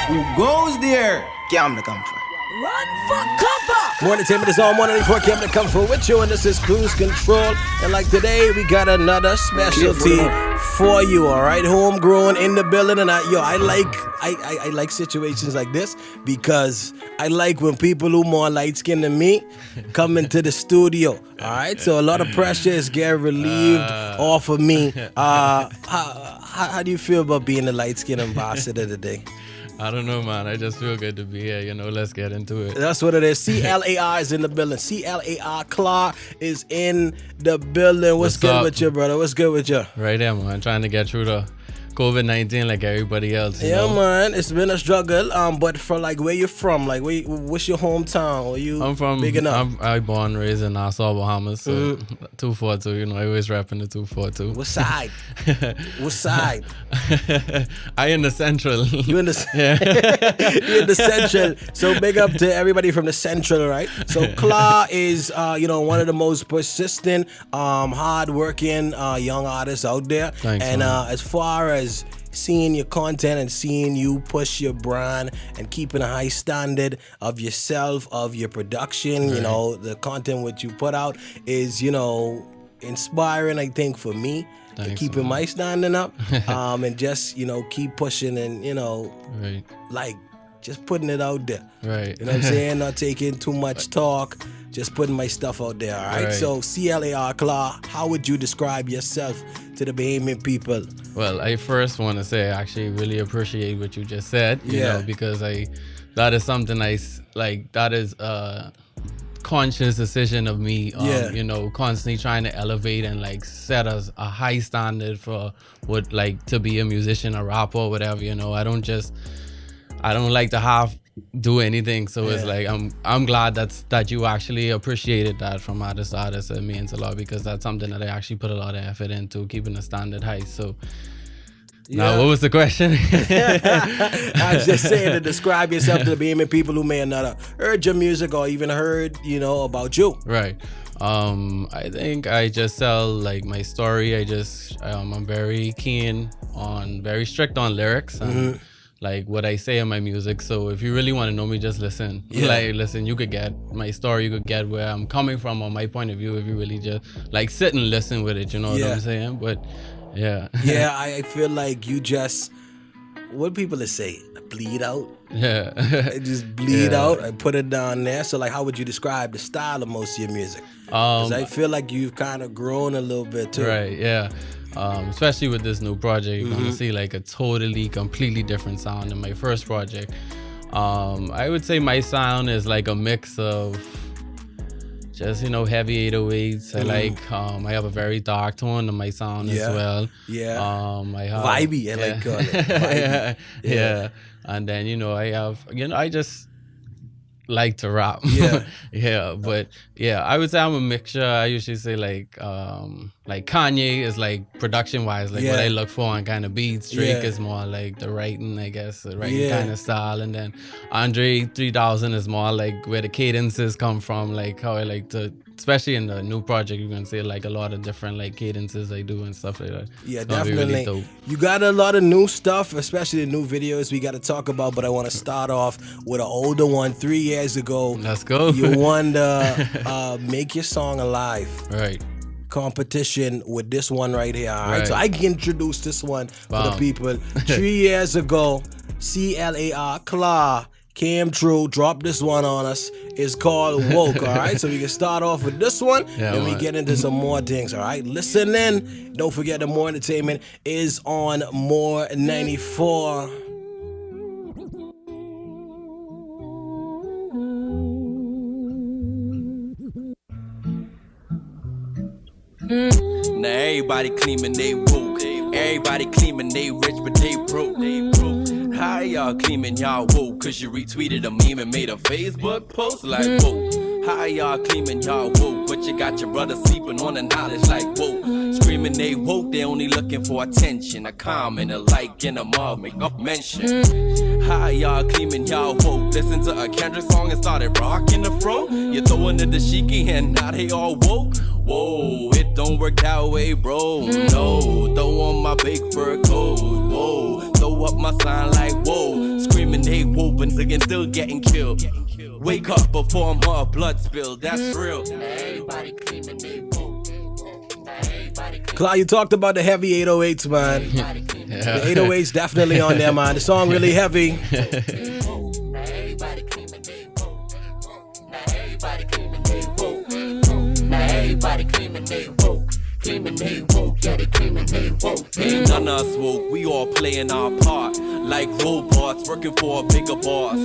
Who goes there? Cam the comfort. Run for cover. More entertainment is on 194 Cam to come for with you, and this is Cruise Control. And like today, we got another specialty for you. All right, homegrown in the building, and I like situations like this because I like when people who more light skinned than me come into the studio. All right, so a lot of pressure is getting relieved off of me. How do you feel about being the light skinned ambassador today? I don't know, man. I just feel good to be here. You know, let's get into it. That's what it is. CLAR is in the building. CLAR, Clar is in the building. What's good up with you, brother? What's good with you? Right there, man. Trying to get through the COVID-19 like everybody else. Yeah, know? man. It's been a struggle. But for like where you from? Like, what's your hometown? Are you I'm from, big enough? I'm born, raised in Nassau, Bahamas. So 242, you know, I always rapping the 242. What side? What side? I in the central. You in the you in the central. So big up to everybody from the central, right? So Clar is one of the most persistent, hard-working young artists out there. Thanks, and man. as far as seeing your content and seeing you push your brand and keeping a high standard of yourself, of your production, right. you know, the content which you put out is, inspiring, I think, for me. Thanks, Keeping man. my standing up and just, keep pushing and, Right. like just putting it out there. Right. You know what I'm saying? Not taking too much talk, just putting my stuff out there, all right? Right. So CLAR, Clar, how would you describe yourself to the Bahamian people? Well, I first want to say I actually really appreciate what you just said, you Yeah. know, because that is something that is a conscious decision of me, constantly trying to elevate and like set us a high standard for what like to be a musician, a rapper, or whatever, you know. I don't like to do anything, so it's like I'm glad that you actually appreciated that from artist to artist. It means a lot because that's something that I actually put a lot of effort into, keeping the standard high. So now, what was the question? I was just saying to describe yourself to the Bahamian people who may have not heard your music or even heard, about you. Right. I think I just tell like my story. I'm very very strict on lyrics and like what I say in my music. So if you really want to know me, just listen. Yeah. Like listen, you could get my story, you could get where I'm coming from or my point of view if you really just like sit and listen with it, you know what I'm saying? But yeah. Yeah, I feel like you just, what people say, bleed out. Yeah. I just bleed out. I put it down there. So like, how would you describe the style of most of your music? Because I feel like you've kind of grown a little bit too. Right, yeah. Especially with this new project, you're gonna see like a completely different sound than my first project. I would say my sound is like a mix of just, heavy 808s. I have a very dark tone in my sound as well. Yeah. I have Vibey, I like call it. Vibey. Yeah. And then, I have, I just like to rap. Yeah. But I would say I'm a mixture. I usually say like Kanye is like production wise, like what I look for on kind of beats. Drake is more like the writing, I guess, the writing kind of style. And then Andre 3000 is more like where the cadences come from, like how I like to, especially in the new project, you're gonna see like a lot of different like cadences I do and stuff like that. Yeah, It's gonna be really definitely. dope. You got a lot of new stuff, especially the new videos we got to talk about, but I want to start off with an older one. 3 years ago, Let's go. you won the Make Your Song Alive Right. competition with this one right here. All right, Right. so I can introduce this one for the Wow. people. 3 years ago, CLAR, Clar, came true, dropped this one on us. It's called Woke, all right? So we can start off with this one, and we man. get into some more things, all right? Listen in. Don't forget the More Entertainment is on More 94. Now everybody claiming they woke. Everybody claiming they rich, but they broke. How y'all claiming y'all woke? Cause you retweeted a meme and made a Facebook post like woke. How y'all claiming y'all woke? But you got your brother sleeping on the knowledge like woke. Screaming they woke, they only looking for attention. A comment, a like, and a mob make a mention. How y'all claiming y'all woke? Listen to a Kendrick song and started rocking the fro. You throwing the dashiki and now they all woke. Whoa, it don't work that way, bro. No, throw on my big fur coat. Whoa, throw blow up my sign like whoa. Screaming they whoop and still getting killed. Wake up before my blood spill, that's real. Everybody claiming they whoop. Clar, you talked about the heavy 808s, man. Yeah. The 808s definitely on there, man. The song really heavy. Everybody claiming they woke. Claiming they woke, yeah, they claiming they woke. Ain't none of us woke, we all playing our part. Like robots working for a bigger boss.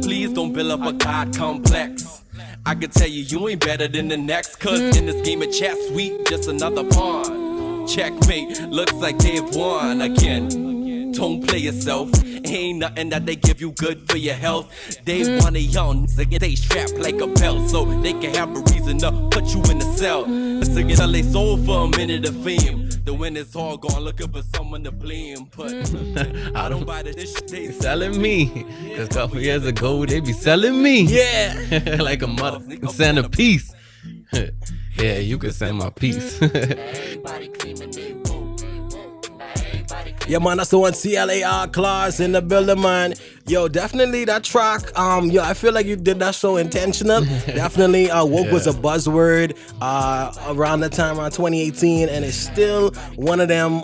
Please don't build up a God complex. I can tell you ain't better than the next. Cause in this game of chess, we just another pawn. Checkmate, looks like they've won again. Don't play yourself. Ain't nothing that they give you good for your health. They want a young nigga, they strapped like a belt, so they can have a reason to put you in the cell. Singing till they sold for a minute of fame. The when it's all gone, looking for someone to blame. But I don't buy this shit they Selling me. Cause a couple years ago, they be selling me. Yeah. Like a mother. Send a piece. Yeah, you can send my piece. Everybody claiming they woke. Yeah, man, that's the one. CLAR, Clar's in the building, man. Yo, definitely that track. Yo, I feel like you did that so intentional. Definitely, woke was a buzzword around the time, around 2018, and it's still one of them,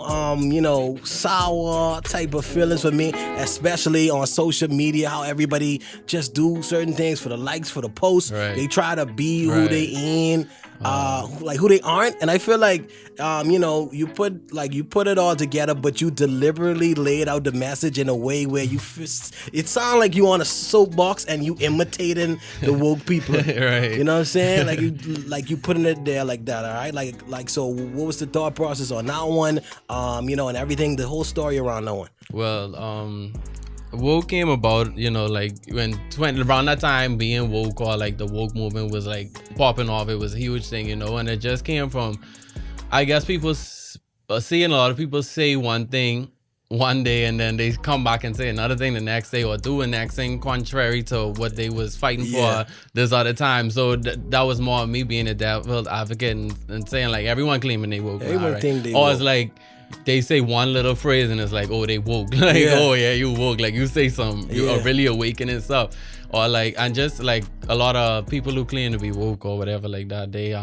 sour type of feelings for me, especially on social media. How everybody just do certain things for the likes, for the posts. Right. They try to be who they ain't. Like who they aren't, and I feel like you put it all together, but you deliberately laid out the message in a way where it sounds like you on a soapbox and you imitating the woke people. Right. You know what I'm saying? Like you putting it there like that. All right. Like so. What was the thought process on that one? And everything, the whole story around that one. Well, woke came about, like when around that time being woke, or like the woke movement was like popping off. It was a huge thing, and it just came from, I guess, people seeing a lot of people say one thing one day and then they come back and say another thing the next day, or do the next thing contrary to what they was fighting for this other time. So that was more of me being a devil advocate and saying like everyone claiming they woke. Everyone think they or woke. it's like they say one little phrase and it's like, oh, they woke. Like, oh yeah, you woke. Like you say something, you are really awakening stuff. Or like, and just like a lot of people who claim to be woke or whatever like that, they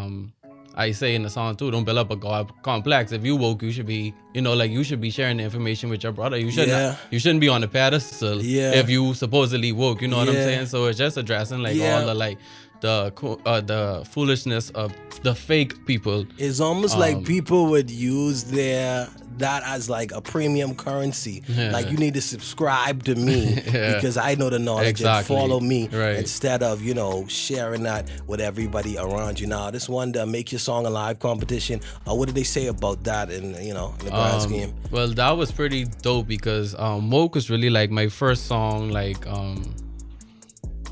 I say in the song too, don't build up a God complex. If you woke, you should be, you should be sharing the information with your brother. You shouldn't be on the pedestal if you supposedly woke. You know what I'm saying? So it's just addressing like all the like the foolishness of the fake people. It's almost like people would use that as like a premium currency. Like you need to subscribe to me because I know the knowledge and follow me instead of sharing that with everybody around you. Now this one, the Make Your Song Alive competition, what did they say about that in the grand scheme? Well, that was pretty dope because Woke was really like my first song.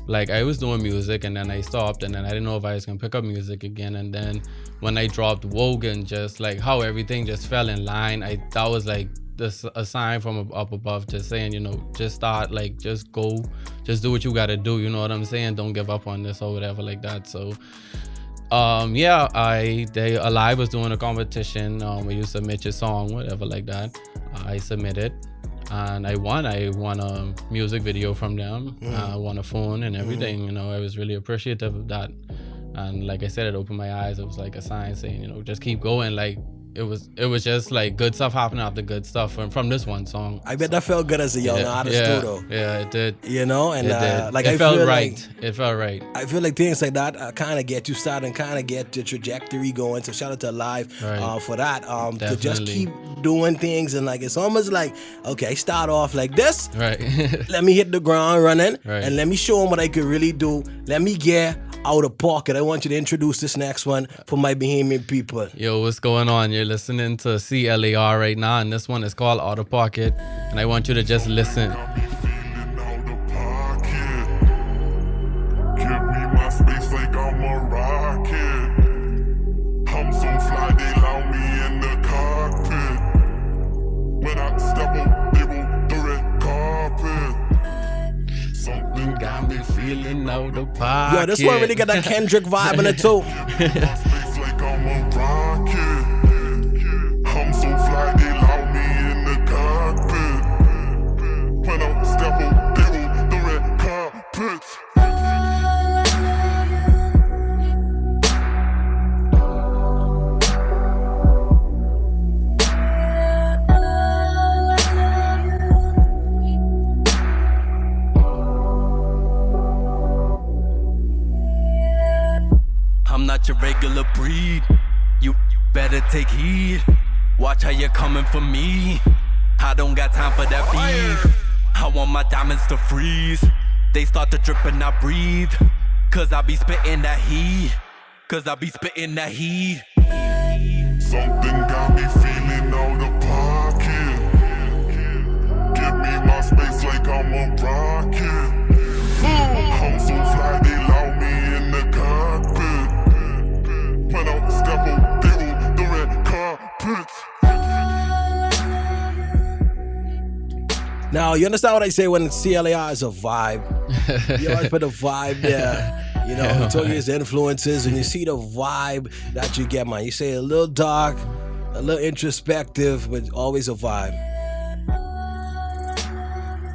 Like I was doing music and then I stopped and then I didn't know if I was gonna pick up music again. And then when I dropped Woke and just like how everything just fell in line, that was like a sign from up above, just saying, just start, like just go, just do what you gotta do. You know what I'm saying? Don't give up on this or whatever like that. So Alive was doing a competition where you submit your song, whatever like that. I submitted. And I won a music video from them. I won a phone and everything. I was really appreciative of that. And like I said, it opened my eyes. It was like a sign saying, just keep going. Like it was just like good stuff happening after good stuff from this one song. I bet that felt good as a young artist too, though. Yeah, it did. And it did. like it felt right. It felt right. I feel like things like that kind of get you started and kind of get the trajectory going. So shout out to Alive for that. To just keep doing things, and like it's almost like, okay, I start off like this. Right. Let me hit the ground running, right, and let me show them what I could really do. Let me get out of pocket. I want you to introduce this next one for my Bahamian people. Yo, what's going on? You're listening to CLAR right now, and this one is called Out of Pocket, and I want you to just listen. Got me feeling out of pocket. Yo, this one really got that Kendrick vibe in it too. I'm so fly, they allow me in the cockpit. not your regular breed. You better take heed. Watch how you're coming for me. I don't got time for that beef. I want my diamonds to freeze. They start to drip and I breathe. Cause I be spitting that heat. Cause I be spitting that heat. Something got me feeling out of pocket. Give me my space like I'm a rocket. I'm so fly, they allow me in the cockpit. When I step up, they will the red carpet. Now, you understand what I say when CLAR is a vibe? You always put a vibe there. You know, talking his influences, and you see the vibe that you get, man. You say a little dark, a little introspective, but always a vibe.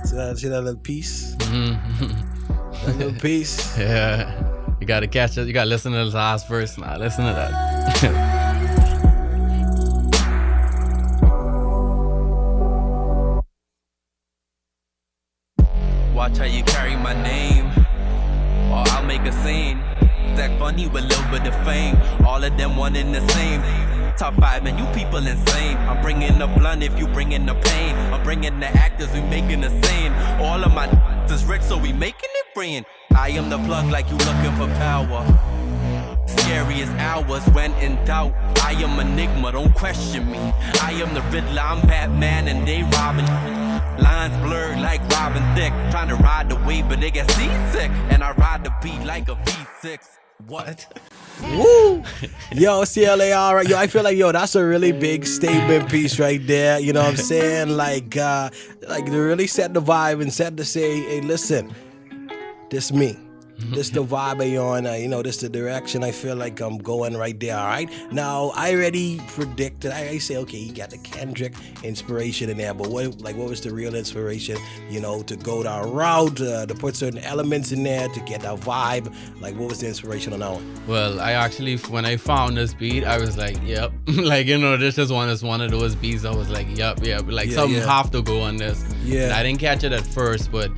See that little piece? That little piece? Yeah. You gotta catch it. You gotta listen to the last verse now. Listen to that. Watch how you carry my name, or I'll make a scene. That funny with a little bit of fame. All of them one in the same. Top 5, man, you people insane. I'm bringing the blunt if you bringing the pain. I'm bringing the actors, we making the scene. All of my is rich, so we making it rain. I am the plug like you looking for power. Scariest hours when in doubt. I am Enigma, don't question me. I am the Riddler, I'm Batman and they robbing. Lines blurred like Robin Thicke. Trying to ride the wave, but they get seasick. And I ride the beat like a V6. What? Woo! Yo, CLAR, right? Yo, I feel like, yo, that's a really big statement piece right there. You know what I'm saying? Like to really set the vibe and set to say, hey, listen, this me. This the vibe I on, you know, this the direction I feel like I'm going right there, all right? Now, I already predicted, I say, okay, you got the Kendrick inspiration in there, but what was the real inspiration, you know, to go that route, to put certain elements in there, to get that vibe? Like, what was the inspiration on that one? Well, I actually, when I found this beat, I was like, yep. Like, you know, this is one of those beats I was like, yep. Like, something have to go on this. Yeah. And I didn't catch it at first, but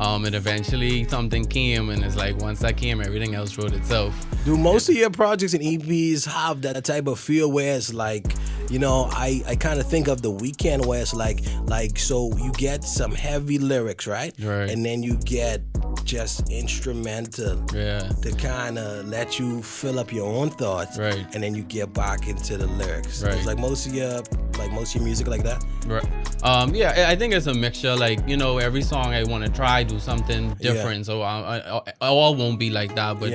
and eventually something came, and it's like once that came, everything else wrote itself. Do most of your projects and EPs have that type of feel where it's like, you know, I kind of think of The Weeknd where it's like so you get some heavy lyrics, right? Right. And then you get just instrumental to kind of let you fill up your own thoughts, right? And then you get back into the lyrics. Right. It's like most of your music like that. Right. Yeah, I think it's a mixture. Like, you know, every song I want to try do something different. So I all won't be like that, but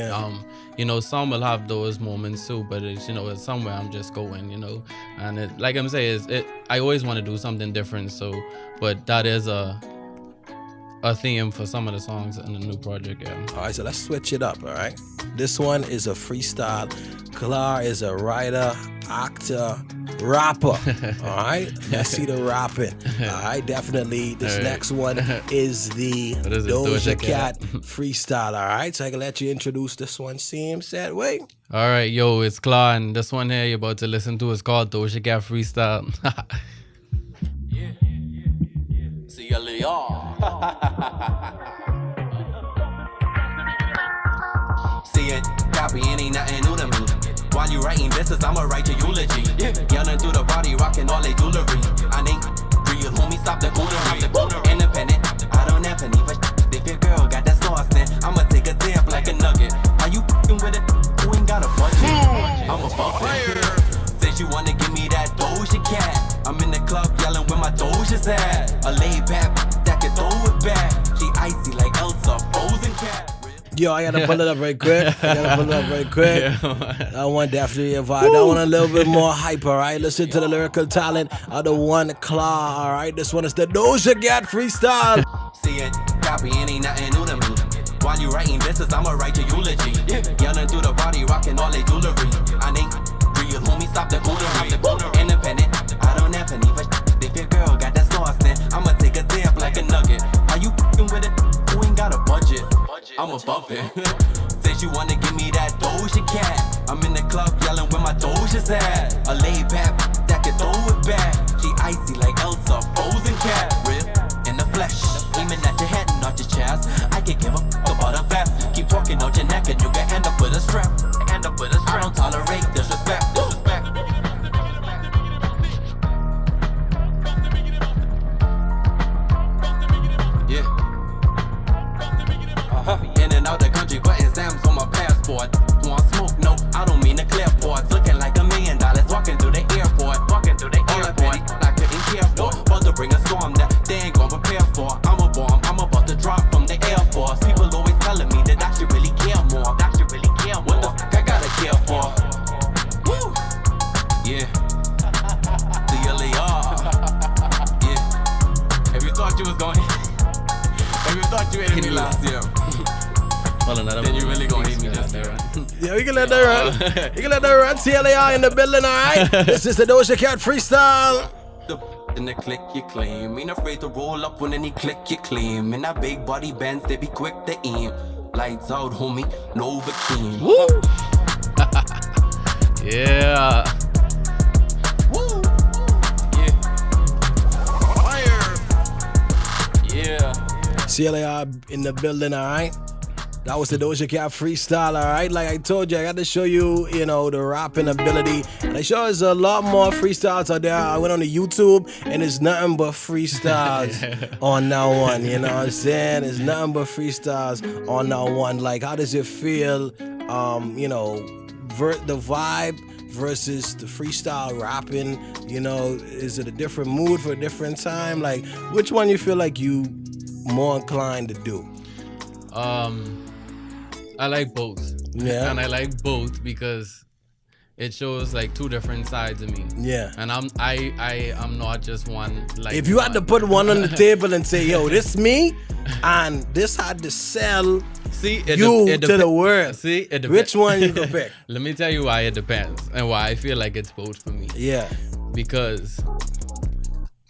you know, some will have those moments too. But it's, you know, it's somewhere I'm just going, you know, and it, like I'm saying, I always want to do something different. So, but that is a theme for some of the songs in the new project. Yeah. All right, so let's switch it up. All right, this one is a freestyle. Clar is a writer, actor, rapper. All right, let's see the rapping. All right, definitely. This next one is the Doja Cat freestyle. All right, so I can let you introduce this one. Seem said, wait. All right, yo, it's Clar, and this one here you're about to listen to is called Doja Cat freestyle. See it, copy, it ain't nothing new to me. While you writing business, I'ma write your eulogy. Yelling through the body, rocking all they jewelry. I ain't real, homie, stop the goonery. Independent, I don't have any, but if your girl got that sauce, then I'ma take a dip like a nugget. Are you f***ing with it? Who ain't got a budget? I'm a buffet. Says you wanna give me that Doja Cat. I'm in the club yelling where my Doja's at. A laid back that can throw it back. She icy like Elsa, frozen cat. Yo, I gotta pull it up right quick. That one definitely a vibe. That one a little bit more hype, all right? Listen to the lyrical talent of the one Clar, all right? This one is the Doja Cat freestyle. See it, copy, it ain't nothing new to me. While you writing business, I'ma write your eulogy. Yelling through the body, rocking all they jewelry. I ain't real, homie, stop the goonery. Independent, I don't have any, but if your girl got that sauce, then I'ma take a dip like a nugget. Are you f***ing with it? Who ain't got a budget? I'm above it. Says you wanna give me that Doja Cat. I'm in the club yelling where my Doja's at. A laid back that can throw it back. She icy like Elsa, frozen cat. Real in the flesh, aiming at your head, not your chest. I can give a f*** about a vest. Keep talking out your neck and you can end up with a strap. I don't thought you hated me last year. Well, another Then one. you really gonna hate me this year. Yeah, we can let that run. You can let that run. CLAR in the building, all right? This is the Doja Cat Freestyle. In the click you claim, ain't afraid to roll up when any click you claim. In that big body bands, they be quick to aim. Lights out, homie, no vacuum. Woo! Yeah. Woo! Yeah. Fire! Yeah. CLAR in the building, all right? That was the Doja Cat Freestyle, all right? Like I told you, I got to show you, you know, the rapping ability. And I sure there's a lot more freestyles out there. I went on the YouTube, and there's nothing but freestyles on that one, you know what I'm saying? There's nothing but freestyles on that one. Like, how does it feel, you know, the vibe versus the freestyle rapping? You know, is it a different mood for a different time? Like, which one you feel like you more inclined to do? I like both. Yeah. And I like both because it shows like two different sides of me. Yeah. And I'm not just one like If you had to put one on the table and say, yo, this me, and this had to sell see you to the world. See, it depends. Which one you gonna pick? Let me tell you why it depends and why I feel like it's both for me. Yeah. Because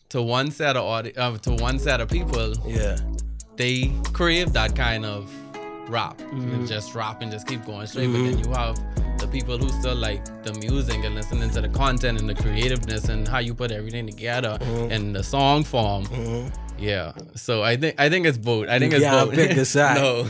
to one set of people, Yeah. they crave that kind of rap. Just rap and just keep going straight. But then you have the people who still like the music and listening to the content and the creativeness and how you put everything together in the song form. Yeah. So I think it's both. I think it's Yeah, both. pick the side. No.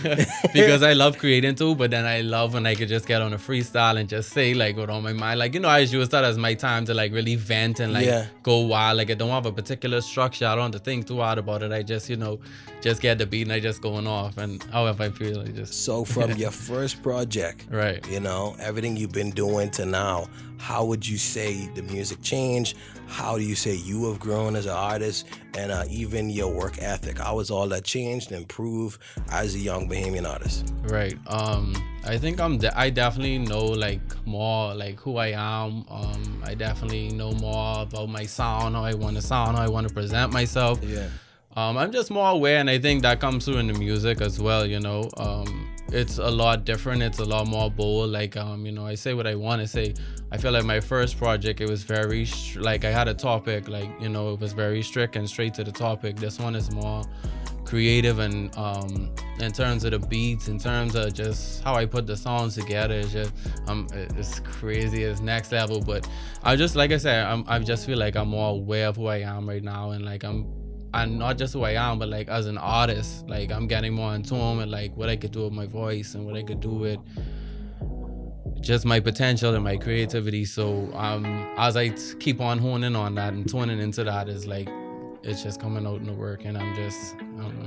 Because I love creating too, but then I love when I could just get on a freestyle and just say like what's on my mind. Like, you know, I use that as my time to like really vent and like go wild. Like I don't have a particular structure. I don't have to think too hard about it. I just, you know, just get the beat and I just going off. And however I feel, I just So from your first project, right. you know, everything you've been doing to now, how would you say the music changed? How do you say you have grown as an artist, and even your work ethic? How has all that changed and improved as a young Bahamian artist? Right. I think I definitely know like more like who I am. I definitely know more about my sound, how I want to sound, how I want to present myself. Yeah. I'm just more aware, and I think that comes through in the music as well, you know. It's a lot different. It's a lot more bold. Like, you know, I say what I want to say. I feel like my first project, it was very, like, I had a topic, like, you know, it was very strict and straight to the topic. This one is more creative, and in terms of the beats, in terms of just how I put the songs together, it's just, it's crazy. It's next level. But I just, like I said, I just feel like I'm more aware of who I am right now, and like and not just who I am, but like as an artist, like I'm getting more in tune with like what I could do with my voice and what I could do with just my potential and my creativity. So as I keep on honing on that and tuning into that, is like it's just coming out in the work, and I'm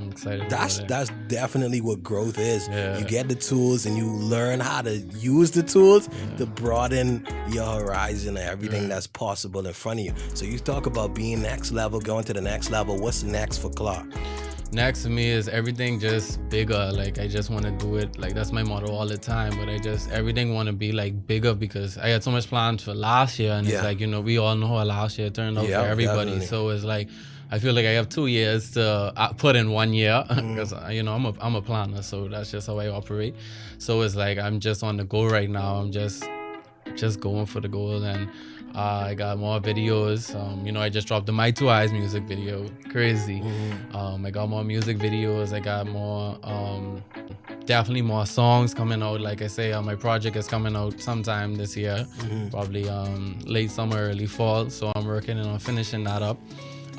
excited. That's definitely what growth is. Yeah. You get the tools and you learn how to use the tools to broaden your horizon and everything that's possible in front of you. So you talk about being next level, going to the next level. What's next for Clar? Next to me is everything just bigger. Like I just want to do it. Like that's my motto all the time. But everything want to be like bigger, because I had so much plans for last year, and it's like, you know, we all know how last year turned out for everybody. Definitely. So it's like, I feel like I have 2 years to put in 1 year, because you know I'm a planner, so that's just how I operate. So it's like I'm just on the go right now. I'm just going for the goal, and I got more videos. You know, I just dropped the My Two Eyes music video, crazy. I got more music videos. I got more, definitely more songs coming out. Like I say, my project is coming out sometime this year, probably late summer, early fall. So I'm working on finishing that up.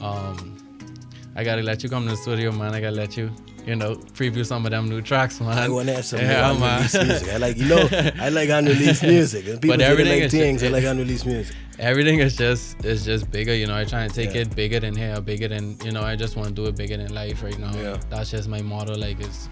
I gotta let you come to the studio, man. I gotta let you, you know, preview some of them new tracks, man. I want to have some unreleased music. I like, you know, I like unreleased music. And people say they like things, I like unreleased music. Everything is just bigger, you know. I try and take it bigger than here, bigger than, you know, I just want to do it bigger than life right now. Yeah. That's just my motto. Like it's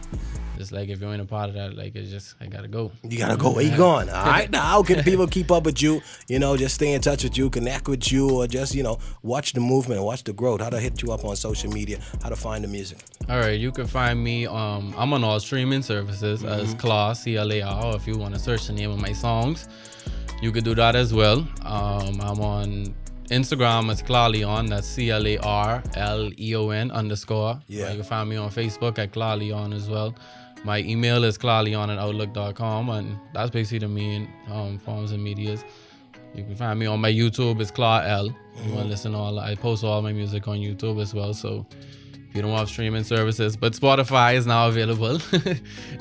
like if you're in a part of that, like it's just, I gotta go. You gotta go. Where you going? All right. Now, how can people keep up with you? You know, just stay in touch with you, connect with you, or just, you know, watch the movement, watch the growth. How to hit you up on social media, how to find the music. All right, you can find me. I'm on all streaming services as Clar, CLAR. Or if you want to search the name of my songs, you could do that as well. I'm on Instagram is Clarleon. That's CLARLEON _. Yeah. You can find me on Facebook at Clarleon as well. My email is clarleon@outlook.com, and that's basically the main forms and medias. You can find me on my YouTube. It's Clar L. You want to listen to I post all my music on YouTube as well. So if you don't have streaming services, but Spotify is now available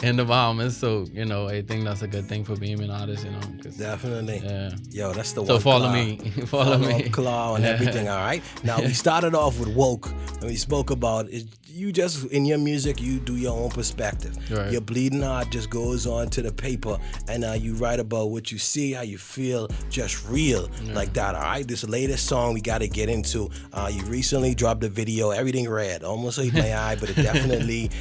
in the Bahamas. So, you know, I think that's a good thing for being an artist, you know. Definitely. Yeah. Yo, that's the one. So follow Clar. me. follow me. Clar and everything, all right? Now, we started off with woke, and we spoke about it. You just, in your music, you do your own perspective. Right. Your bleeding heart just goes on to the paper, and you write about what you see, how you feel, just real, like that, all right? This latest song we got to get into. You recently dropped a video, Everything Red. Almost ate my eye, but it definitely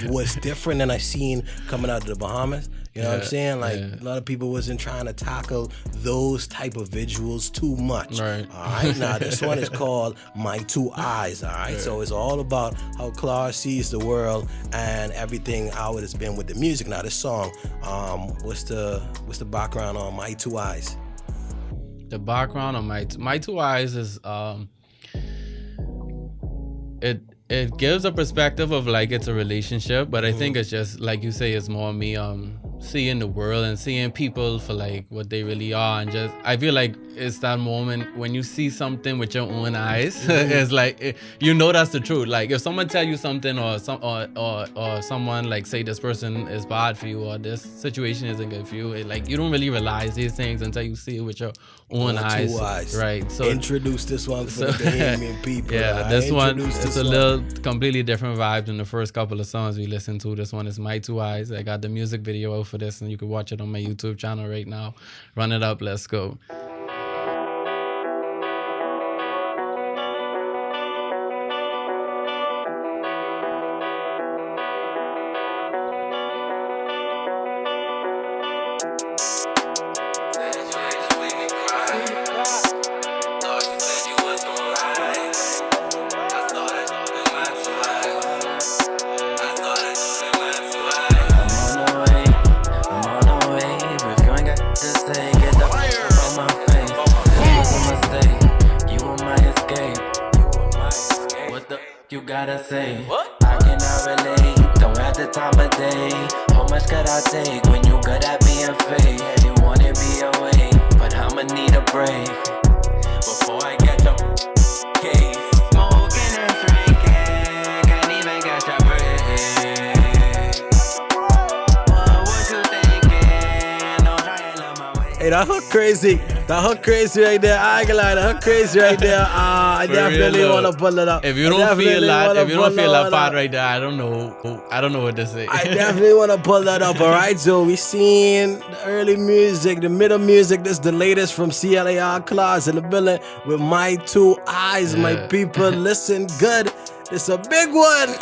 was different than I seen coming out of the Bahamas. You know what I'm saying? Like, a lot of people wasn't trying to tackle those type of visuals too much. Right. All right? Now, this one is called My Two Eyes, all right? So it's all about how Clar sees the world and everything, how it has been with the music. Now, this song, what's the background on My Two Eyes? The background on My Two Eyes is it gives a perspective of like it's a relationship, but I think it's just like you say, it's more me seeing the world and seeing people for like what they really are, and just I feel like it's that moment when you see something with your own eyes. It's like you know that's the truth. Like if someone tell you something, or someone like say this person is bad for you, or this situation isn't good for you, like you don't really realize these things until you see it with your own eyes. Two eyes. Right. So introduce this one for the Bahamian people. Yeah, this one it's a little completely different vibe than the first couple of songs we listened to. This one is My Two Eyes. I got the music video out for this, and you can watch it on my YouTube channel right now. Run it up, let's go. Gotta say, I cannot relate, don't have the time of day. How much could I take when you good at being fake? Yeah, you wanna be away, but I'ma need a break before I get the case. Smoking and drinking, can't even catch a break. What you thinking? Don't try and love my way. Hey, that hook crazy. That hook crazy right there. I ain't gonna lie, that hook crazy right there. I definitely want to pull it up. If you don't feel that part right there, I don't know what to say. I definitely want to pull that up, all right? So we seen the early music, the middle music. This is the latest from CLAR Claus in the building with My Two Eyes. My people, listen good. It's a big one.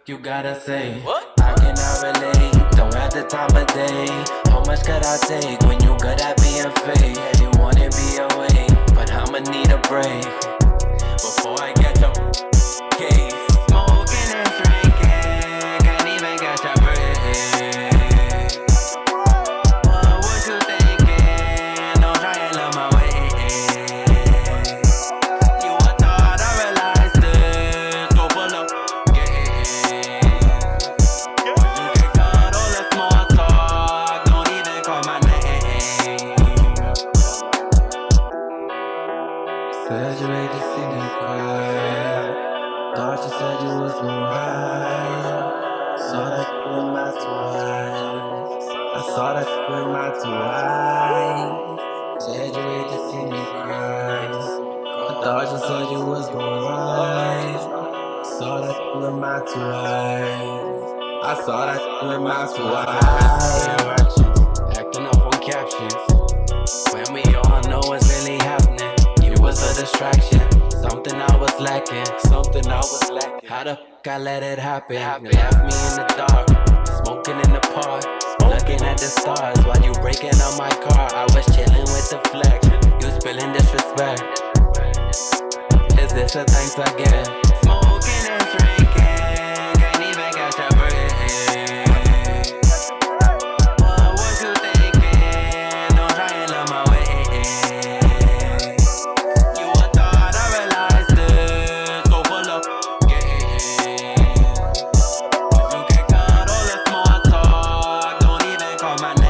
You gotta say, I cannot relate, don't have the time of day. How much could I take when you good at being fake? Yeah, you wanna be away, but I'ma need a break before I get the case. Smoking and drinking, can't even catch a break. What you thinking? Don't try and love my way. You would thought I realized this, so full of said you hate to see me cry. Thought you said you was gon' ride. Saw that with my two eyes. I saw that with my two eyes. Said you hate to see me cry. I thought you said you was gon' ride. Saw that with my two eyes. I saw that with my two eyes. Acting up on captions when we all know what's really happening. Was a distraction, something I was lacking. How the fuck I let it happen? You left me in the dark, smoking in the park, looking looking at the stars while you breaking on my car. I was chilling with the flex, you spilling disrespect. Is this a thanks again? Smoking and drinking, can't even catch a break. What was you thinking? Don't try and love my way. You would thought I realized this, so full of games. You can cut all the small talk, don't even call my name.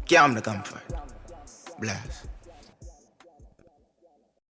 Calm the comfort. Blast.